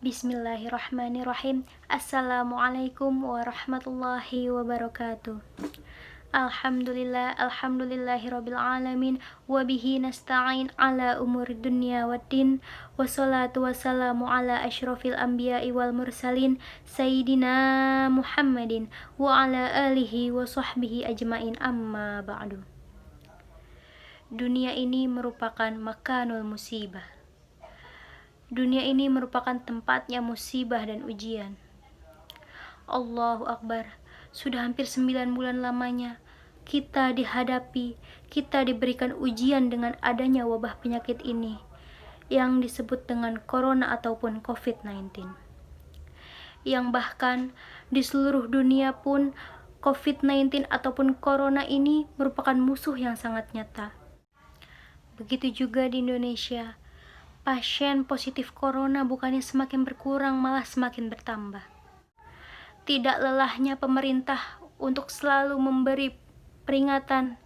Bismillahirrahmanirrahim. Assalamualaikum warahmatullahi wabarakatuh. Alhamdulillahirabbil alamin wa bihi nasta'in ala umuri dunya waddin wassalatu wassalamu ala asyrafil anbiya'i wal mursalin sayyidina Muhammadin wa ala alihi wa sahbihi ajmain, amma ba'du. Dunia ini merupakan makanul musibah. Dunia ini merupakan tempatnya musibah dan ujian. Allahu Akbar. Sudah hampir 9 bulan lamanya kita diberikan ujian dengan adanya wabah penyakit ini yang disebut dengan corona ataupun COVID-19. Yang bahkan di seluruh dunia pun COVID-19 ataupun corona ini merupakan musuh yang sangat nyata. Begitu juga di Indonesia. Pasien positif corona bukannya semakin berkurang, malah semakin bertambah. Tidak lelahnya pemerintah untuk selalu memberi peringatan.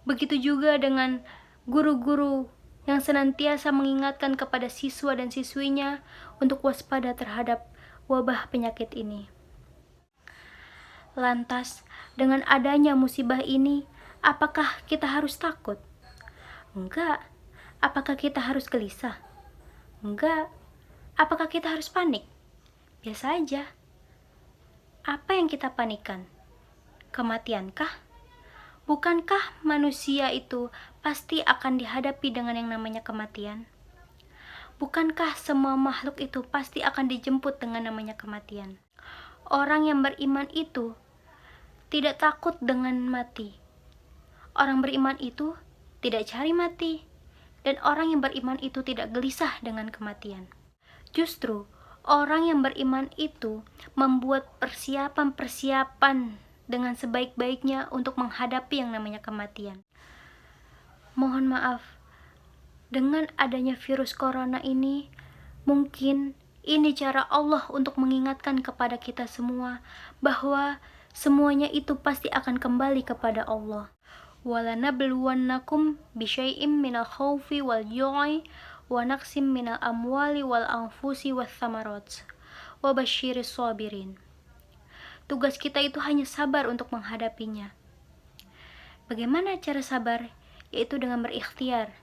Begitu juga dengan guru-guru yang senantiasa mengingatkan kepada siswa dan siswinya untuk waspada terhadap wabah penyakit ini. Lantas, dengan adanya musibah ini, apakah kita harus takut? Enggak. Apakah kita harus gelisah? Enggak. Apakah kita harus panik? Biasa aja. Apa yang kita panikkan? Kematiankah? Bukankah manusia itu pasti akan dihadapi dengan yang namanya kematian? Bukankah semua makhluk itu pasti akan dijemput dengan namanya kematian? Orang yang beriman itu tidak takut dengan mati. Orang beriman itu tidak cari mati. Dan orang yang beriman itu tidak gelisah dengan kematian. Justru, orang yang beriman itu membuat persiapan dengan sebaik-baiknya untuk menghadapi yang namanya kematian. Mohon maaf, dengan adanya virus corona ini, mungkin ini cara Allah untuk mengingatkan kepada kita semua bahwa semuanya itu pasti akan kembali kepada Allah. وَلَنَبْلُوَنَّكُمْ بِشَيْءٍ مِنَ الْخَوْفِ وَالْجُوعِ وَنَقْصٍ مِنَ الْأَمْوَالِ وَالْأَنْفُسِ وَالثَّمَرَاتِ وَبَشِّرِ الصَّابِرِينَ. Tugas kita itu hanya sabar untuk menghadapinya. Bagaimana cara sabar? Yaitu dengan berikhtiar.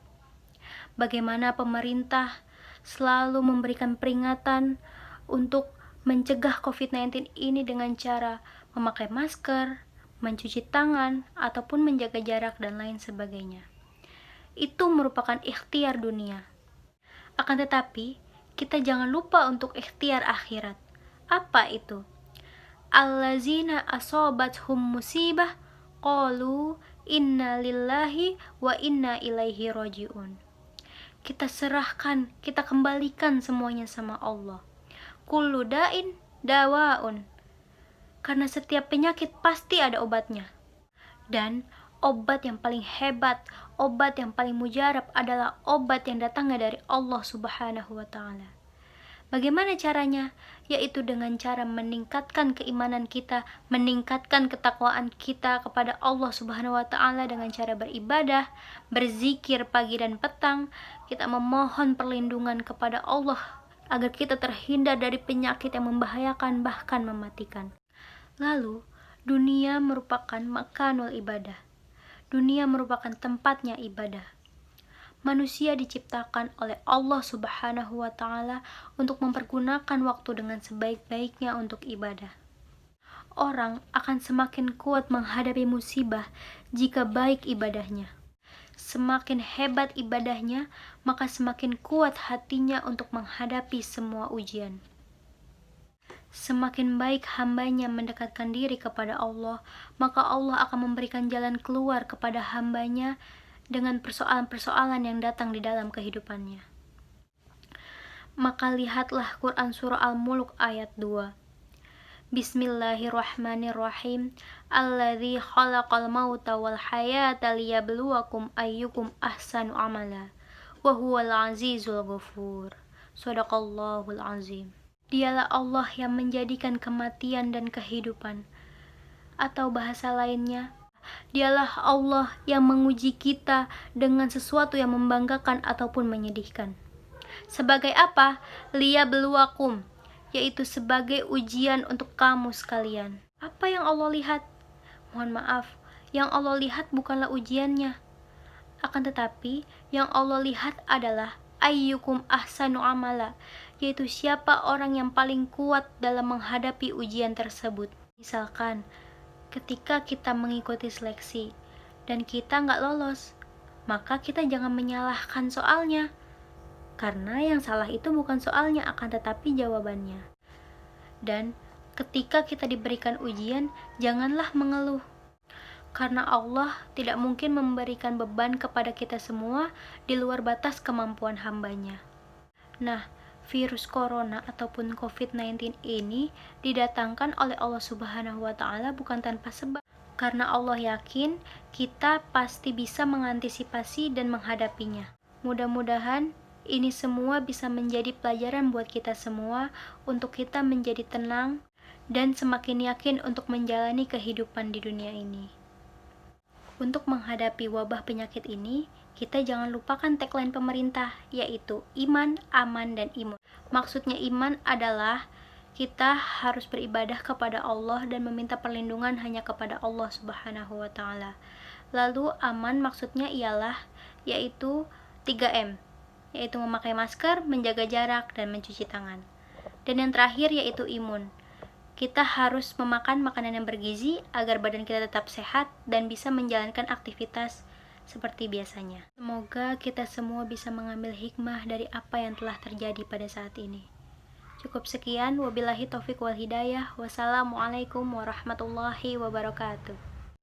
Bagaimana pemerintah selalu memberikan peringatan untuk mencegah COVID-19 ini dengan cara memakai masker, mencuci tangan, ataupun menjaga jarak dan lain sebagainya. Itu merupakan ikhtiar dunia. Akan tetapi, kita jangan lupa untuk ikhtiar akhirat. Apa itu? Allazina asobathum musibah qalu inna lillahi wa inna ilaihi raji'un. Kita serahkan, kita kembalikan semuanya sama Allah. Kullu da'in dawaun. Karena setiap penyakit pasti ada obatnya. Dan obat yang paling hebat, obat yang paling mujarab adalah obat yang datangnya dari Allah Subhanahu wa Ta'ala. Bagaimana caranya? Yaitu dengan cara meningkatkan keimanan kita, meningkatkan ketakwaan kita kepada Allah Subhanahu wa Ta'ala dengan cara beribadah, berzikir pagi dan petang. Kita memohon perlindungan kepada Allah agar kita terhindar dari penyakit yang membahayakan bahkan mematikan. Lalu, dunia merupakan makanul ibadah. Dunia merupakan tempatnya ibadah. Manusia diciptakan oleh Allah Subhanahu wa Ta'ala untuk mempergunakan waktu dengan sebaik-baiknya untuk ibadah. Orang akan semakin kuat menghadapi musibah jika baik ibadahnya. Semakin hebat ibadahnya, maka semakin kuat hatinya untuk menghadapi semua ujian. Semakin baik hambanya mendekatkan diri kepada Allah, maka Allah akan memberikan jalan keluar kepada hambanya dengan persoalan-persoalan yang datang di dalam kehidupannya. Maka lihatlah Quran Surah Al-Mulk ayat 2. Bismillahirrahmanirrahim. Alladzi khalaqal mauta wal hayata liyabluwakum ayyukum ahsanu amala wa huwal azizul ghafur. Shadaqallahul azim. Dialah Allah yang menjadikan kematian dan kehidupan. Atau bahasa lainnya, Dialah Allah yang menguji kita dengan sesuatu yang membanggakan ataupun menyedihkan. Sebagai apa? Liyabluwakum, yaitu sebagai ujian untuk kamu sekalian. Apa yang Allah lihat? Mohon maaf, yang Allah lihat bukanlah ujiannya. Akan tetapi, yang Allah lihat adalah ayyukum ahsanu amala, yaitu siapa orang yang paling kuat dalam menghadapi ujian tersebut. Misalkan, ketika kita mengikuti seleksi dan kita nggak lolos, maka kita jangan menyalahkan soalnya. Karena yang salah itu bukan soalnya, akan tetapi jawabannya. Dan ketika kita diberikan ujian, janganlah mengeluh. Karena Allah tidak mungkin memberikan beban kepada kita semua di luar batas kemampuan hambanya. Nah, virus corona ataupun COVID-19 ini didatangkan oleh Allah Subhanahu wa Ta'ala bukan tanpa sebab. Karena Allah yakin kita pasti bisa mengantisipasi dan menghadapinya. Mudah-mudahan ini semua bisa menjadi pelajaran buat kita semua untuk kita menjadi tenang dan semakin yakin untuk menjalani kehidupan di dunia ini. Untuk menghadapi wabah penyakit ini, kita jangan lupakan tagline pemerintah, yaitu iman, aman, dan imun. Maksudnya iman adalah kita harus beribadah kepada Allah dan meminta perlindungan hanya kepada Allah Subhanahu wa Ta'ala. Lalu aman maksudnya ialah yaitu 3M, yaitu memakai masker, menjaga jarak, dan mencuci tangan. Dan yang terakhir yaitu imun. Kita harus memakan makanan yang bergizi agar badan kita tetap sehat dan bisa menjalankan aktivitas seperti biasanya. Semoga kita semua bisa mengambil hikmah dari apa yang telah terjadi pada saat ini. Cukup sekian, wabillahi taufiq wal hidayah. Wassalamualaikum warahmatullahi wabarakatuh.